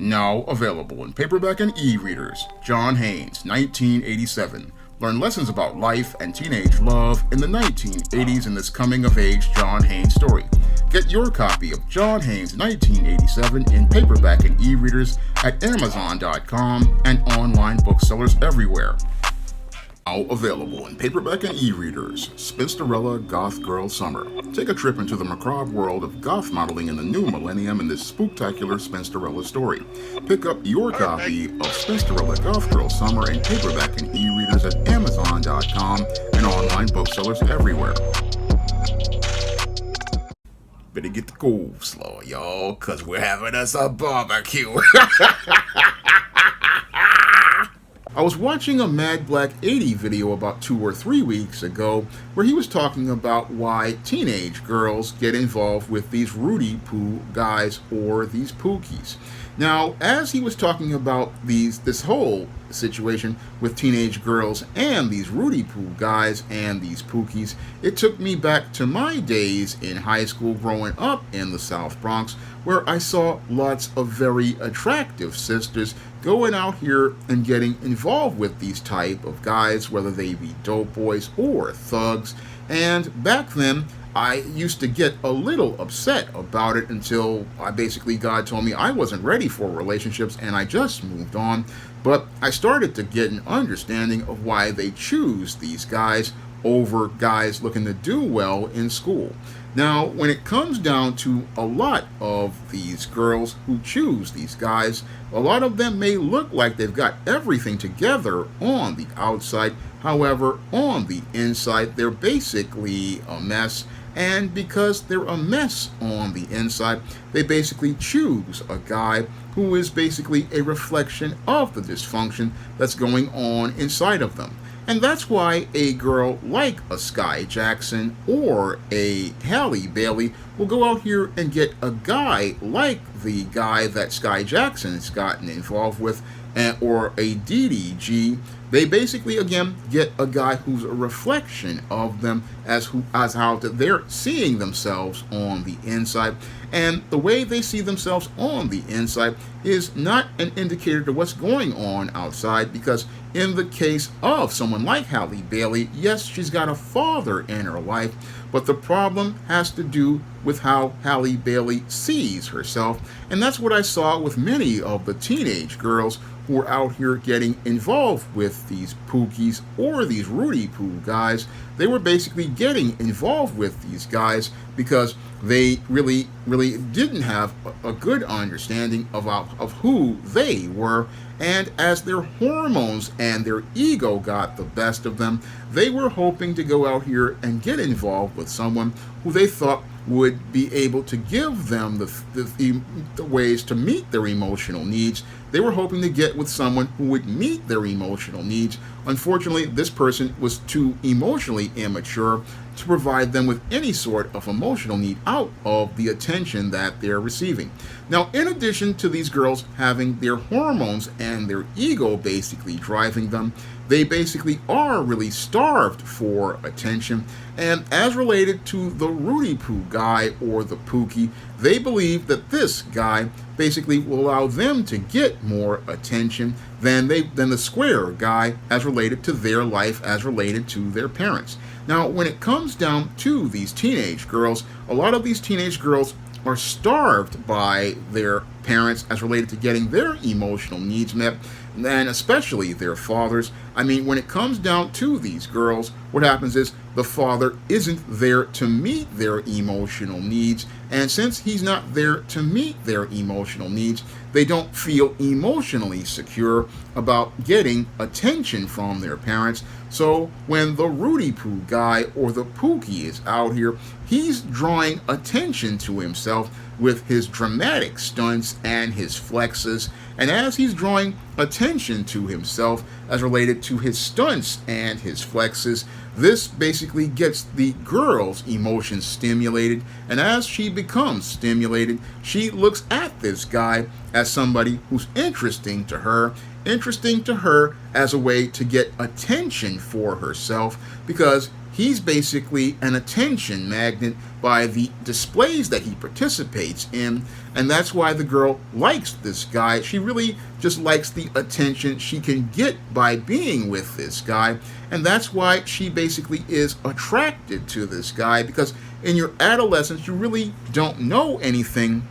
Now available in paperback and e-readers. John Haynes, 1987. Learn lessons about life and teenage love in the 1980s in this coming-of-age John Haynes story. Get your copy of John Haynes, 1987 in paperback and e-readers at Amazon.com and online booksellers everywhere. Now available in paperback and e-readers, Spinsterella Goth Girl Summer. Take a trip into the macabre world of goth modeling in the new millennium in this spooktacular Spinsterella story. Pick up your copy of Spinsterella Goth Girl Summer in paperback and e-readers at Amazon.com and online booksellers everywhere. Better get the coleslaw, y'all, cause we're having us a barbecue. I was watching a Mad Black 80 video about 2 or 3 weeks ago where he was talking about why teenage girls get involved with these Rooty Poo guys or these Pookies. Now, as he was talking about this whole situation with teenage girls and these Rooty Poo guys and these Pookies, it took me back to my days in high school growing up in the South Bronx, where I saw lots of very attractive sisters going out here and getting involved with these type of guys, whether they be dope boys or thugs. And back then, I used to get a little upset about it until God told me I wasn't ready for relationships and I just moved on. But I started to get an understanding of why they choose these guys over guys looking to do well in school. Now, when it comes down to a lot of these girls who choose these guys, a lot of them may look like they've got everything together on the outside. However, on the inside, they're basically a mess. And because they're a mess on the inside, they basically choose a guy who is basically a reflection of the dysfunction that's going on inside of them. And that's why a girl like a Sky Jackson or a Halle Bailey will go out here and get a guy like the guy that Sky Jackson's gotten involved with, or a DDG. They basically, again, get a guy who's a reflection of them as how they're seeing themselves on the inside. And the way they see themselves on the inside is not an indicator to what's going on outside, because in the case of someone like Halle Bailey, yes, she's got a father in her life, but the problem has to do with how Halle Bailey sees herself. And that's what I saw with many of the teenage girls who are out here getting involved with these Pookies or these Rooty Poo guys. They were basically getting involved with these guys because they really didn't have a good understanding of who they were. And as their hormones and their ego got the best of them, they were hoping to go out here and get involved with someone who they thought would be able to give them the ways to meet their emotional needs. They were hoping to get with someone who would meet their emotional needs. Unfortunately, this person was too emotionally immature to provide them with any sort of emotional need out of the attention that they're receiving. Now, in addition to these girls having their hormones and their ego basically driving them, they basically are really starved for attention. And as related to the Rooty Poo guy or the Pookie, they believe that this guy basically will allow them to get more attention than the square guy as related to their life, as related to their parents. Now, when it comes down to these teenage girls, a lot of these teenage girls are starved by their parents as related to getting their emotional needs met, and especially their fathers. I mean, when it comes down to these girls, what happens is the father isn't there to meet their emotional needs, and since he's not there to meet their emotional needs, they don't feel emotionally secure about getting attention from their parents. So when the Rooty Poo guy or the Pookie is out here, he's drawing attention to himself with his dramatic stunts and his flexes. And as he's drawing attention to himself as related to his stunts and his flexes, this basically gets the girl's emotions stimulated. And as she becomes stimulated, she looks at this guy as somebody who's interesting to her as a way to get attention for herself, because he's basically an attention magnet by the displays that he participates in, and that's why the girl likes this guy. She really just likes the attention she can get by being with this guy, and that's why she basically is attracted to this guy, because in your adolescence you really don't know anything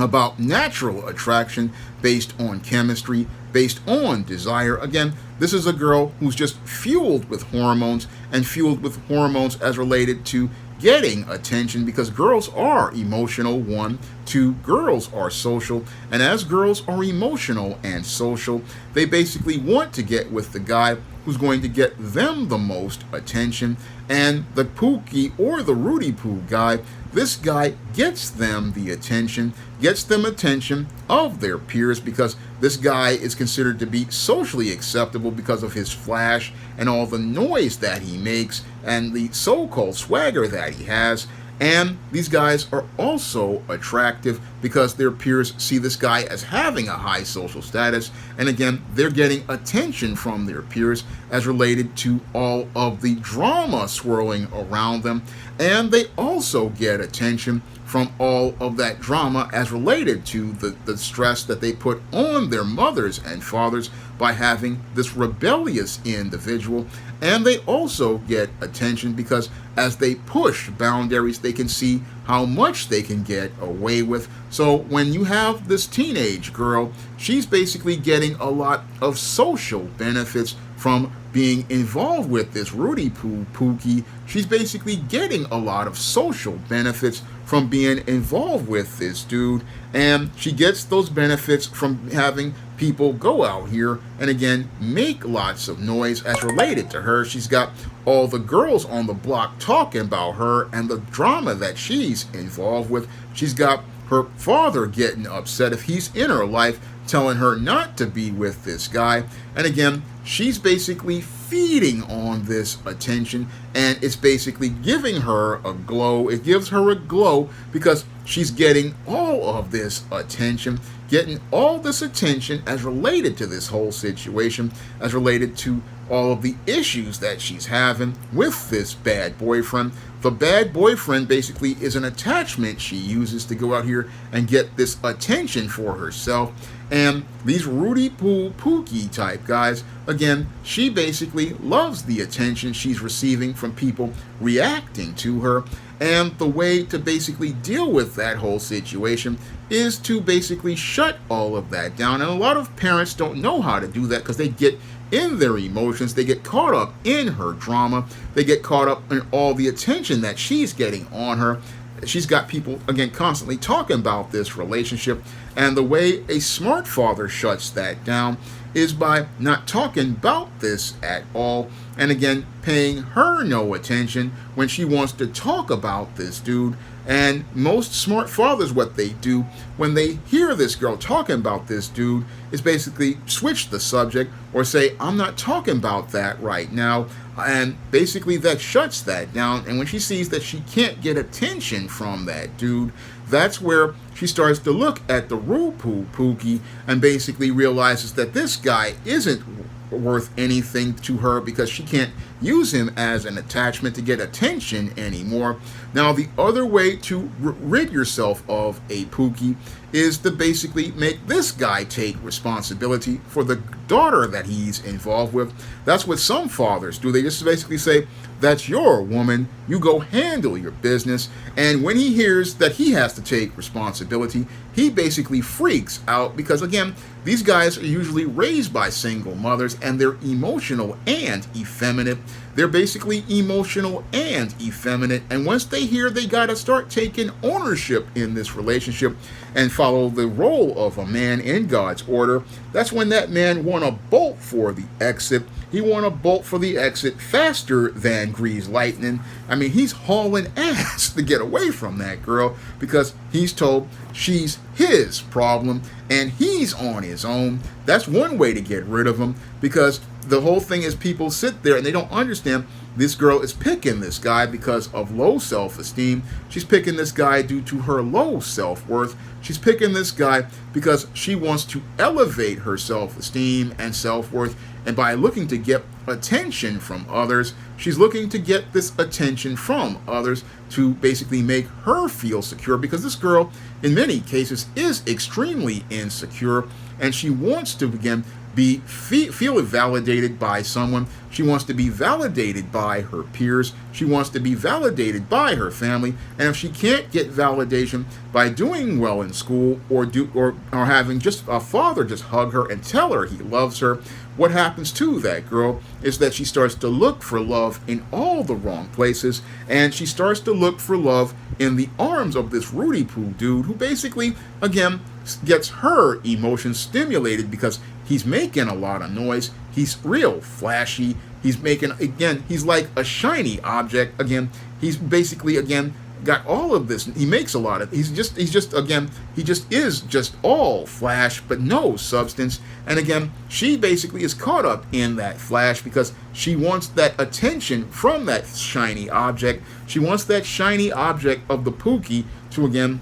about natural attraction based on chemistry, based on desire. Again, this is a girl who's just fueled with hormones, and fueled with hormones as related to getting attention, because girls are emotional, one. Two, girls are social, and as girls are emotional and social, they basically want to get with the guy who's going to get them the most attention. And the Pookie or the Rooty Poo guy, this guy gets them the attention, gets them attention of their peers, because this guy is considered to be socially acceptable because of his flash and all the noise that he makes and the so-called swagger that he has. And these guys are also attractive because their peers see this guy as having a high social status. And again, they're getting attention from their peers as related to all of the drama swirling around them. And they also get attention from all of that drama as related to the stress that they put on their mothers and fathers by having this rebellious individual. And they also get attention because as they push boundaries, they can see how much they can get away with. So when you have this teenage girl, she's basically getting a lot of social benefits from being involved with this Rooty Poo Pookie. She's basically getting a lot of social benefits from being involved with this dude, and she gets those benefits from having people go out here and again make lots of noise as related to her. She's got all the girls on the block talking about her and the drama that she's involved with. She's got her father getting upset if he's in her life, telling her not to be with this guy. And again, she's basically feeding on this attention, and it's basically giving her a glow. It gives her a glow because she's getting all of this attention, getting all this attention as related to this whole situation, as related to all of the issues that she's having with this bad boyfriend. The bad boyfriend basically is an attachment she uses to go out here and get this attention for herself. And these Rooty Poo Pookie type guys, again, she basically loves the attention she's receiving from people reacting to her. And the way to basically deal with that whole situation is to basically shut all of that down. And a lot of parents don't know how to do that because they get in their emotions, they get caught up in her drama, they get caught up in all the attention that she's getting on her. She's got people, again, constantly talking about this relationship, and the way a smart father shuts that down is by not talking about this at all, and again, paying her no attention when she wants to talk about this dude. And most smart fathers, what they do when they hear this girl talking about this dude is basically switch the subject or say, I'm not talking about that right now. And basically that shuts that down. And when she sees that she can't get attention from that dude, that's where she starts to look at the Rooty Poo Pookie and basically realizes that this guy isn't worth anything to her because she can't use him as an attachment to get attention anymore. Now, the other way to rid yourself of a Pookie is to basically make this guy take responsibility for the daughter that he's involved with. That's what some fathers do. They just basically say, that's your woman, you go handle your business. And when he hears that he has to take responsibility, he basically freaks out because, again, these guys are usually raised by single mothers and they're emotional and effeminate. They're basically emotional and effeminate. And once they hear they got to start taking ownership in this relationship and follow the role of a man in God's order, that's when that man want to bolt for the exit. He want to bolt for the exit faster than greased lightning. I mean, he's hauling ass to get away from that girl because he's told she's his problem and he's on his own. That's one way to get rid of him, because the whole thing is people sit there and they don't understand this girl is picking this guy because of low self-esteem. She's picking this guy due to her low self-worth. She's picking this guy because she wants to elevate her self-esteem and self-worth. And by looking to get attention from others, she's looking to get this attention from others to basically make her feel secure, because this girl, in many cases, is extremely insecure, and she wants to, again, feel validated by someone. She wants to be validated by her peers. She wants to be validated by her family. And if she can't get validation by doing well in school or having just a father just hug her and tell her he loves her, what happens to that girl is that she starts to look for love in all the wrong places, and she starts to look for love in the arms of this Rooty Poo dude, who basically, again, gets her emotions stimulated because he's making a lot of noise. He's real flashy. He's making, again, he's like a shiny object. Again, he's basically, again, got all of this. He makes a lot of, he just is just all flash, but no substance. And again, she basically is caught up in that flash because she wants that attention from that shiny object. She wants that shiny object of the Pookie to, again,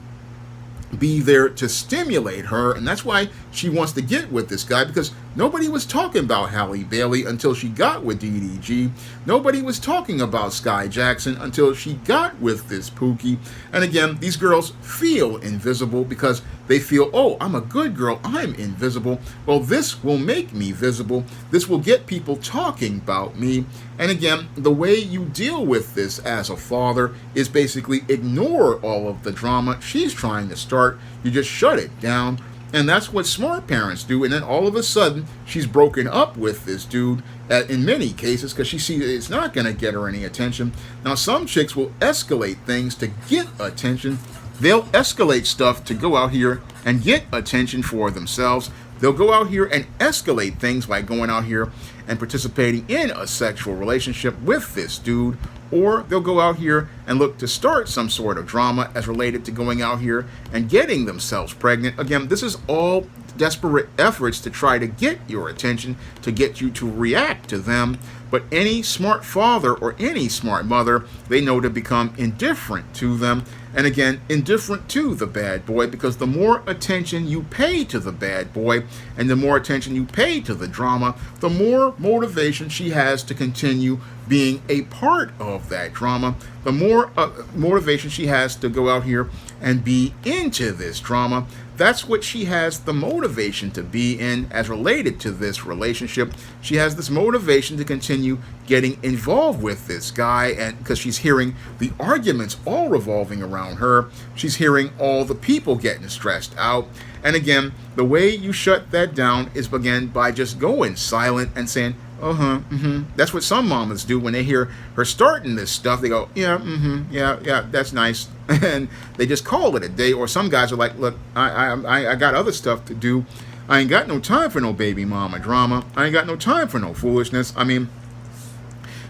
be there to stimulate her, and that's why she wants to get with this guy, because nobody was talking about Halle Bailey until she got with DDG. Nobody was talking about Sky Jackson until she got with this Pookie. And again, these girls feel invisible because they feel, oh, I'm a good girl, I'm invisible. Well, this will make me visible. This will get people talking about me. And again, the way you deal with this as a father is basically ignore all of the drama she's trying to start. You just shut it down. And that's what smart parents do. And then all of a sudden, she's broken up with this dude in many cases because she sees it's not going to get her any attention. Now, some chicks will escalate things to get attention. They'll escalate stuff to go out here and get attention for themselves. They'll go out here and escalate things by going out here and participating in a sexual relationship with this dude. Or they'll go out here and look to start some sort of drama as related to going out here and getting themselves pregnant. Again, this is all desperate efforts to try to get your attention, to get you to react to them. But any smart father or any smart mother, they know to become indifferent to them. And again, indifferent to the bad boy, because the more attention you pay to the bad boy and the more attention you pay to the drama, the more motivation she has to continue being a part of that drama, the more motivation she has to go out here and be into this drama. That's what she has the motivation to be in as related to this relationship. She has this motivation to continue getting involved with this guy, and because she's hearing the arguments all revolving around her, she's hearing all the people getting stressed out. And again, the way you shut that down is, again, by just going silent and saying, That's what some mamas do when they hear her starting this stuff. They go, yeah, that's nice. And they just call it a day. Or some guys are like, look, I got other stuff to do. I ain't got no time for no baby mama drama. I ain't got no time for no foolishness. I mean,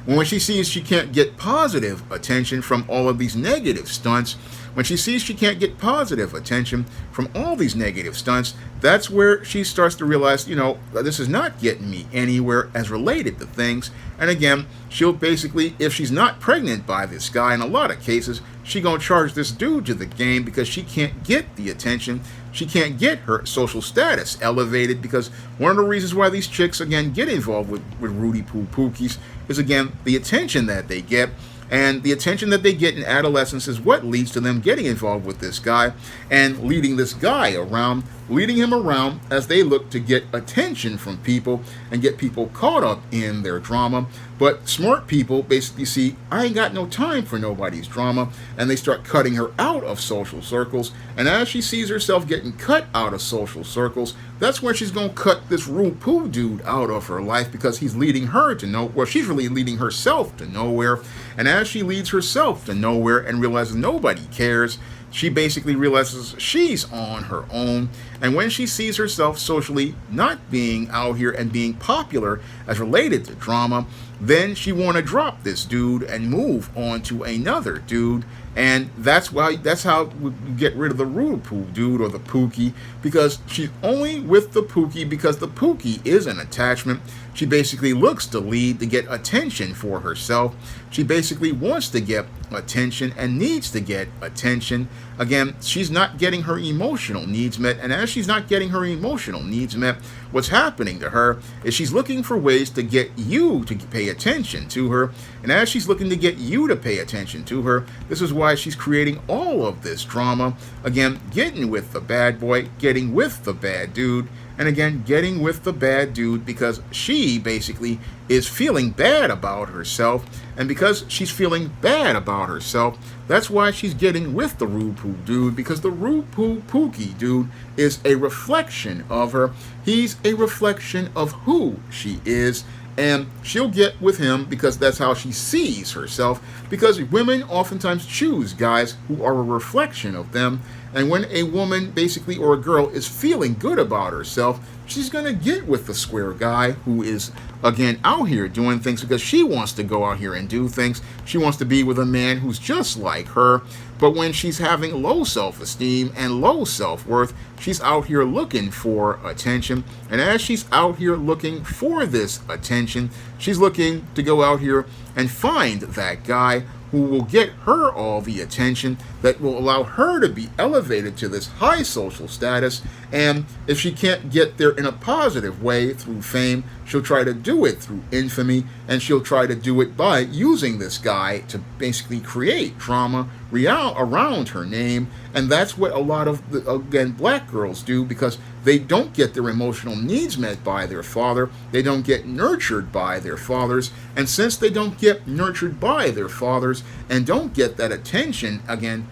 when she sees she can't get positive attention from all of these negative stunts, when she sees she can't get positive attention from all these negative stunts, that's where she starts to realize, this is not getting me anywhere as related to things. And again, she'll basically, if she's not pregnant by this guy, in a lot of cases, she gonna charge this dude to the game because she can't get the attention. She can't get her social status elevated, because one of the reasons why these chicks, again, get involved with Rooty Poo Pookies is, again, the attention that they get. And the attention that they get in adolescence is what leads to them getting involved with this guy and leading this guy around, leading him around as they look to get attention from people and get people caught up in their drama. But smart people basically see, I ain't got no time for nobody's drama, and they start cutting her out of social circles. And as she sees herself getting cut out of social circles, that's where she's going to cut this Rooty Poo dude out of her life, because he's leading her to nowhere. Well, she's really leading herself to nowhere. And as she leads herself to nowhere and realizes nobody cares, she basically realizes she's on her own. And when she sees herself socially not being out here and being popular as related to drama, then she want to drop this dude and move on to another dude. And that's how we get rid of the rude poo dude or the Pookie, because she's only with the Pookie because the Pookie is an attachment. She basically looks to lead to get attention for herself. She basically wants to get attention and needs to get attention. Again, she's not getting her emotional needs met, and as she's not getting her emotional needs met, what's happening to her is she's looking for ways to get you to pay attention to her. And as she's looking to get you to pay attention to her, this is why she's creating all of this drama. Again, getting with the bad boy, getting with the bad dude, and again, getting with the bad dude because she basically is feeling bad about herself. And because she's feeling bad about herself, that's why she's getting with the rude poo dude, because the rude poo Pookie dude is a reflection of her. He's a reflection of who she is. And she'll get with him because that's how she sees herself. Because women oftentimes choose guys who are a reflection of them. And when a woman basically, or a girl, is feeling good about herself, she's going to get with the square guy who is, again, out here doing things because she wants to go out here and do things. She wants to be with a man who's just like her. But when she's having low self-esteem and low self-worth, she's out here looking for attention. And as she's out here looking for this attention, she's looking to go out here and find that guy who will get her all the attention that will allow her to be elevated to this high social status. And if she can't get there in a positive way through fame, she'll try to do it through infamy, and she'll try to do it by using this guy to basically create drama around her name. And that's what a lot of, again, black girls do, because they don't get their emotional needs met by their father. They don't get nurtured by their fathers. And since they don't get nurtured by their fathers and don't get that attention, again,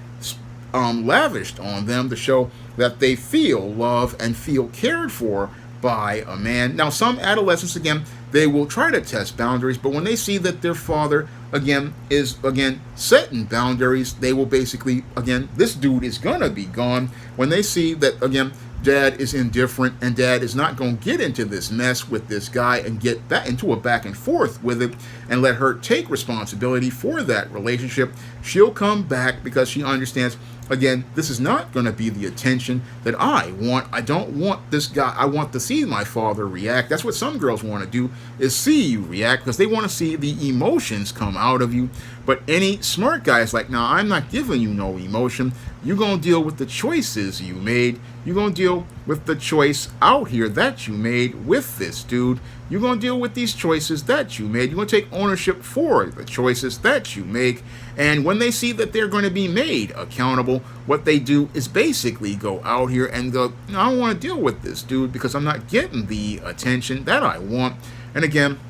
lavished on them to show that they feel love and feel cared for by a man. Now, some adolescents, again, they will try to test boundaries, but when they see that their father, again, is, again, setting boundaries, they will basically, again, this dude is gonna be gone. When they see that, again, dad is indifferent and dad is not going to get into this mess with this guy and get that into a back and forth with it and let her take responsibility for that relationship, she'll come back because she understands, again, this is not going to be the attention that I want. I don't want this guy. I want to see my father react. That's what some girls want to do, is see you react, because they want to see the emotions come out of you. But any smart guy is like, nah, I'm not giving you no emotion. You're going to deal with the choices you made. You're going to deal with the choice out here that you made with this dude. You're going to deal with these choices that you made. You're going to take ownership for the choices that you make. And when they see that they're going to be made accountable, what they do is basically go out here and go, no, I don't want to deal with this dude because I'm not getting the attention that I want. And again,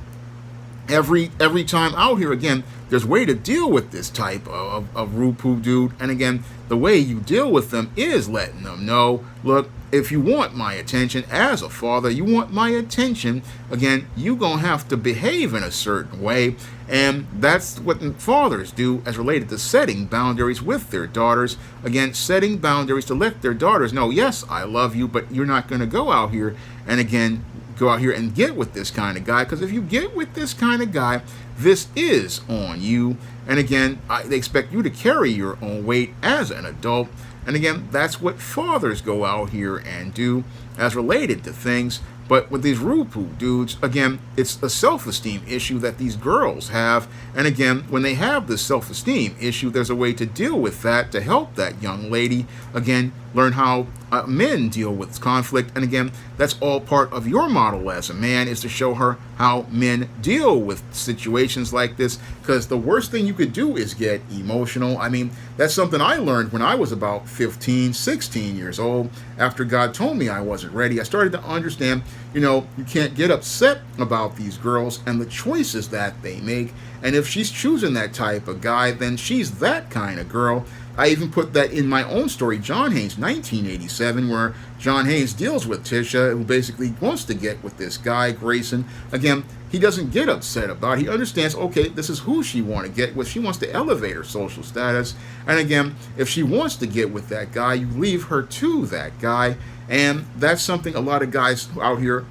every time out here, again, there's a way to deal with this type of rude poo dude. And again, the way you deal with them is letting them know, look, if you want my attention as a father, you want my attention, again, you're going to have to behave in a certain way. And that's what fathers do as related to setting boundaries with their daughters. Again, setting boundaries to let their daughters know, yes, I love you, but you're not going to go out here and, again, go out here and get with this kind of guy. Because if you get with this kind of guy, this is on you. And again, they expect you to carry your own weight as an adult. And again, that's what fathers go out here and do as related to things. But with these rude poo dudes, again, it's a self-esteem issue that these girls have. And again, when they have this self-esteem issue, there's a way to deal with that to help that young lady, again, learn how men deal with conflict. And again, that's all part of your model as a man, is to show her how men deal with situations like this. Because the worst thing you could do is get emotional. I mean, that's something I learned when I was about 15, 16 years old. After God told me I wasn't ready, I started to understand, you can't get upset about these girls and the choices that they make. And if she's choosing that type of guy, then she's that kind of girl. I even put that in my own story, John Haynes, 1987, where John Haynes deals with Tisha, who basically wants to get with this guy, Grayson. Again, he doesn't get upset about it. He understands, okay, this is who she wants to get with. She wants to elevate her social status. And again, if she wants to get with that guy, you leave her to that guy. And that's something a lot of guys out here,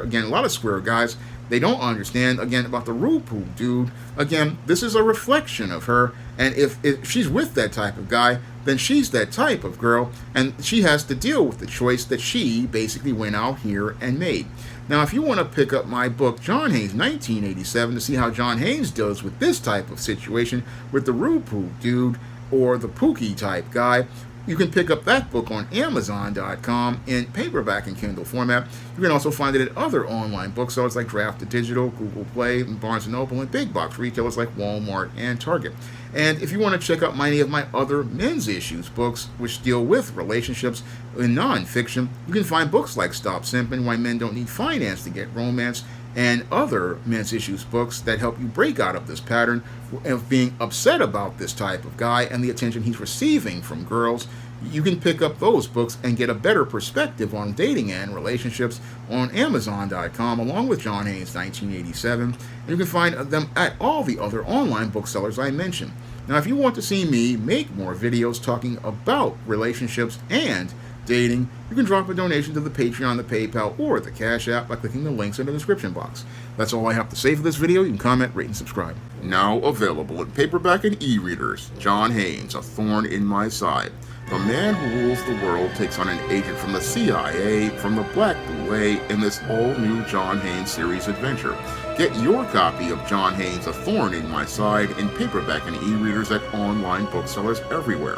again, a lot of square guys, they don't understand, again, about the rude poo dude. Again, this is a reflection of her. And if she's with that type of guy, then she's that type of girl, and she has to deal with the choice that she basically went out here and made. Now, if you want to pick up my book, John Haynes, 1987, to see how John Haynes deals with this type of situation with the Rooty dude or the Pookie type guy, you can pick up that book on Amazon.com in paperback and Kindle format. You can also find it at other online booksellers like Draft to Digital, Google Play, and Barnes & Noble, and big box retailers like Walmart and Target. And if you want to check out any of my other men's issues books, which deal with relationships in nonfiction, you can find books like Stop Simping, Why Men Don't Need Finance to Get Romance, and other men's issues books that help you break out of this pattern of being upset about this type of guy and the attention he's receiving from girls. You can pick up those books and get a better perspective on dating and relationships on Amazon.com, along with John Haynes, 1987. And you can find them at all the other online booksellers I mentioned. Now, if you want to see me make more videos talking about relationships and dating, you can drop a donation to the Patreon, the PayPal, or the Cash App by clicking the links in the description box. That's all I have to say for this video. You can comment, rate, and subscribe. Now available in paperback and e-readers, John Haynes, A Thorn in My Side. The man who rules the world takes on an agent from the CIA from the Black Boule in this all-new John Haynes series adventure. Get your copy of John Haynes' A Thorn in My Side in paperback and e-readers at online booksellers everywhere.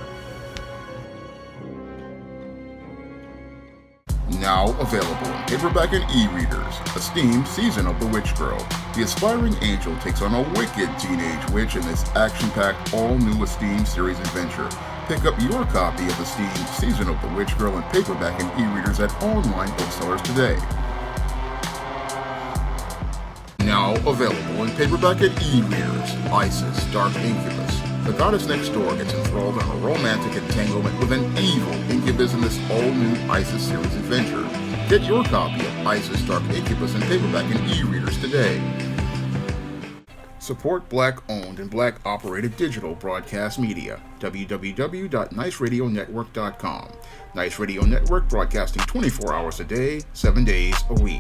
Now available in paperback and e-readers, Esteemed Season of the Witch Girl. The aspiring angel takes on a wicked teenage witch in this action-packed, all-new Esteemed series adventure. Pick up your copy of Esteemed Season of the Witch Girl in paperback and e-readers at online booksellers today. Now available in paperback and e-readers, Isis, Dark Incubus. The goddess next door gets enthralled in a romantic entanglement with an evil incubus in this all-new Isis series adventure. Get your copy of Isis, Dark Incubus in paperback and e-readers today. Support Black-owned and Black-operated digital broadcast media. www.niceradionetwork.com. Nice Radio Network, broadcasting 24 hours a day, 7 days a week.